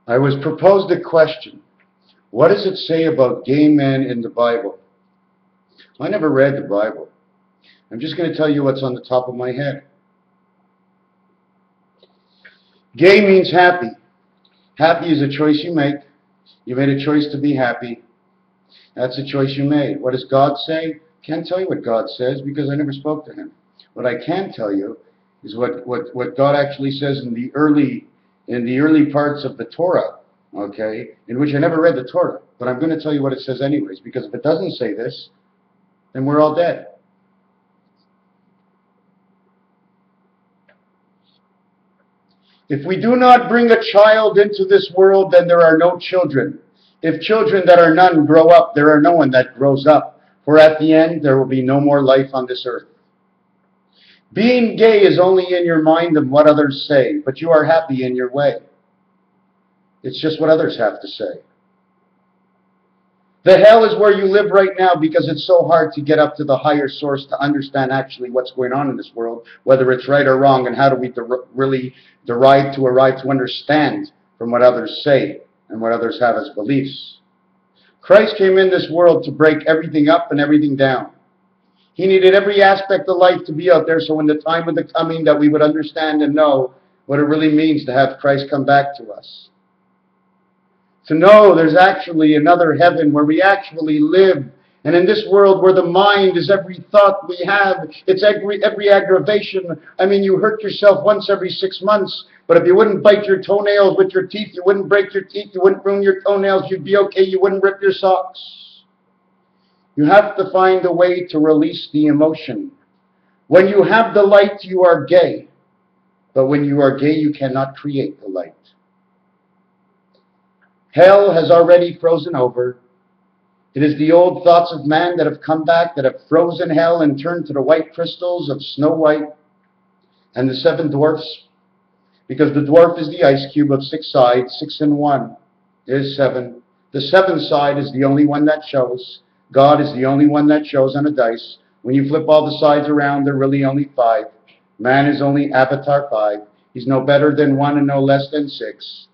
I was proposed a question. What does it say about gay men in the Bible? I never read the Bible. I'm just going to tell you what's on the top of my head. Gay means happy. Happy is a choice you make. You made a choice to be happy. That's a choice you made. What does God say? Can't tell you what God says because I never spoke to him. What I can tell you is what God actually says in the early parts of the Torah, okay, in which I never read the Torah, but I'm going to tell you what it says anyways, because if it doesn't say this, then we're all dead. If we do not bring a child into this world, then there are no children. If children that are none grow up, there are no one that grows up. For at the end, there will be no more life on this earth. Being gay is only in your mind and what others say, but you are happy in your way. It's just what others have to say. The hell is where you live right now because it's so hard to get up to the higher source to understand actually what's going on in this world, whether it's right or wrong, and how do we really arrive to understand from what others say and what others have as beliefs. Christ came in this world to break everything up and everything down. He needed every aspect of life to be out there so in the time of the coming that we would understand and know what it really means to have Christ come back to us. To know there's actually another heaven where we actually live. And in this world where the mind is every thought we have, it's every aggravation. I mean, you hurt yourself once every 6 months, but if you wouldn't bite your toenails with your teeth, you wouldn't break your teeth, you wouldn't ruin your toenails, you'd be okay, you wouldn't rip your socks. You have to find a way to release the emotion. When you have the light, you are gay. But when you are gay, you cannot create the light. Hell has already frozen over. It is the old thoughts of man that have come back, that have frozen hell and turned to the white crystals of Snow White and the 7 dwarfs. Because the dwarf is the ice cube of 6 sides. 6 and 1 is 7. The 7th side is the only one that shows. God is the only one that shows on a dice. When you flip all the sides around, they're really only 5. Man is only avatar 5. He's no better than 1 and no less than 6.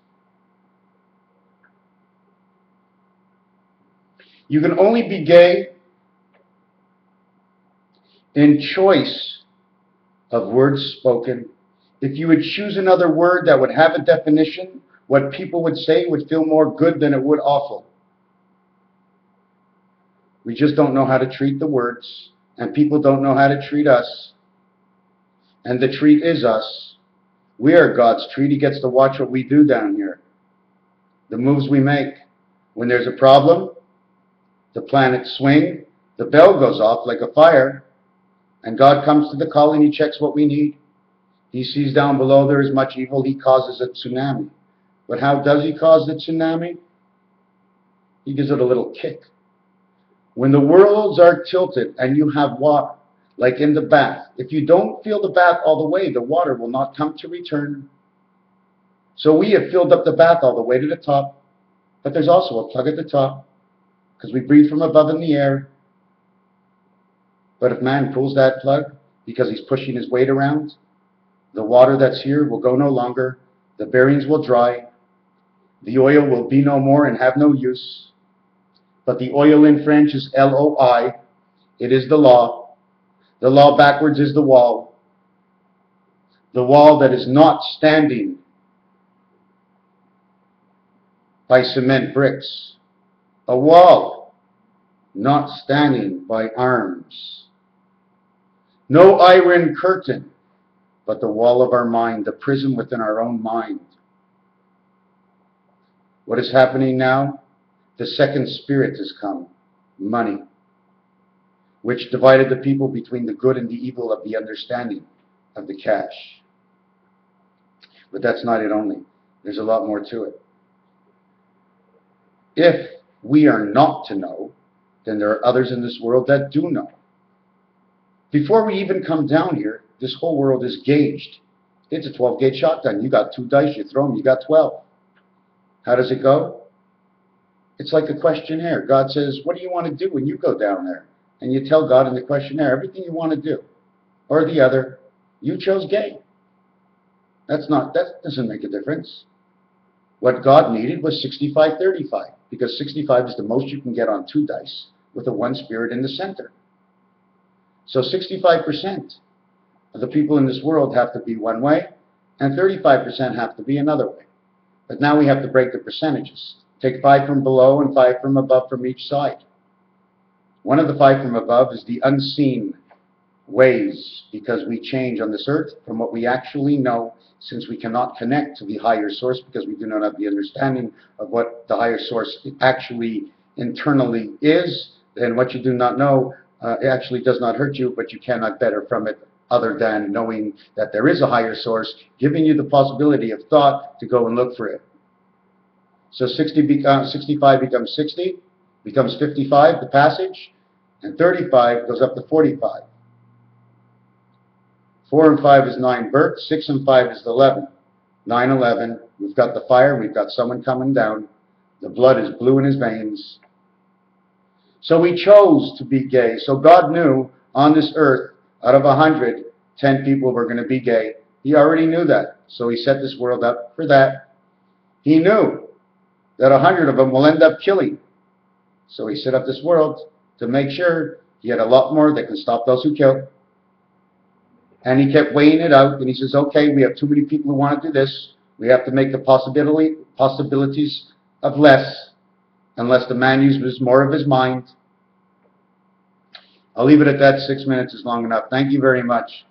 You can only be gay in choice of words spoken. If you would choose another word that would have a definition, what people would say would feel more good than it would awful. We just don't know how to treat the words, and people don't know how to treat us. And the treat is us. We are God's treat. He gets to watch what we do down here. The moves we make. When there's a problem, the planets swing, the bell goes off like a fire, and God comes to the call and he checks what we need. He sees down below there is much evil, he causes a tsunami. But how does he cause the tsunami? He gives it a little kick. When the worlds are tilted and you have water, like in the bath, if you don't fill the bath all the way, the water will not come to return. So we have filled up the bath all the way to the top, but there's also a plug at the top, because we breathe from above in the air. But if man pulls that plug, because he's pushing his weight around, the water that's here will go no longer, the bearings will dry, the oil will be no more and have no use. But the oil in French is LOI, it is the law. The law backwards is the wall. The wall that is not standing by cement bricks. A wall, not standing by arms. No iron curtain, but the wall of our mind, the prison within our own mind. What is happening now? The second spirit has come, money, which divided the people between the good and the evil of the understanding of the cash. But that's not it only. There's a lot more to it. If we are not to know, then there are others in this world that do know. Before we even come down here, this whole world is gauged. It's a 12-gauge shotgun. You got 2 dice, you throw them, you got 12. How does it go? It's like a questionnaire. God says, what do you want to do when you go down there? And you tell God in the questionnaire everything you want to do. Or the other, you chose gay. That doesn't make a difference. What God needed was 65-35, because 65 is the most you can get on 2 dice with a 1 spirit in the center. So 65% of the people in this world have to be one way, and 35% have to be another way. But now we have to break the percentages. Take 5 from below and 5 from above from each side. One of the 5 from above is the unseen ways, because we change on this earth from what we actually know, since we cannot connect to the higher source because we do not have the understanding of what the higher source actually internally is. And what you do not know it actually does not hurt you, but you cannot better from it other than knowing that there is a higher source giving you the possibility of thought to go and look for it. So 65 becomes 60, becomes 55, the passage, and 35 goes up to 45. 4 and 5 is 9 birth, 6 and 5 is 11. 9, 11, we've got the fire, we've got someone coming down, the blood is blue in his veins. So we chose to be gay. So God knew on this earth, out of 100, 10 people were going to be gay. He already knew that. So he set this world up for that. He knew that 100 of them will end up killing. So he set up this world to make sure he had a lot more that can stop those who kill. And he kept weighing it out, and he says, okay, we have too many people who want to do this. We have to make the possibilities of less, unless the man uses more of his mind. I'll leave it at that. 6 minutes is long enough. Thank you very much.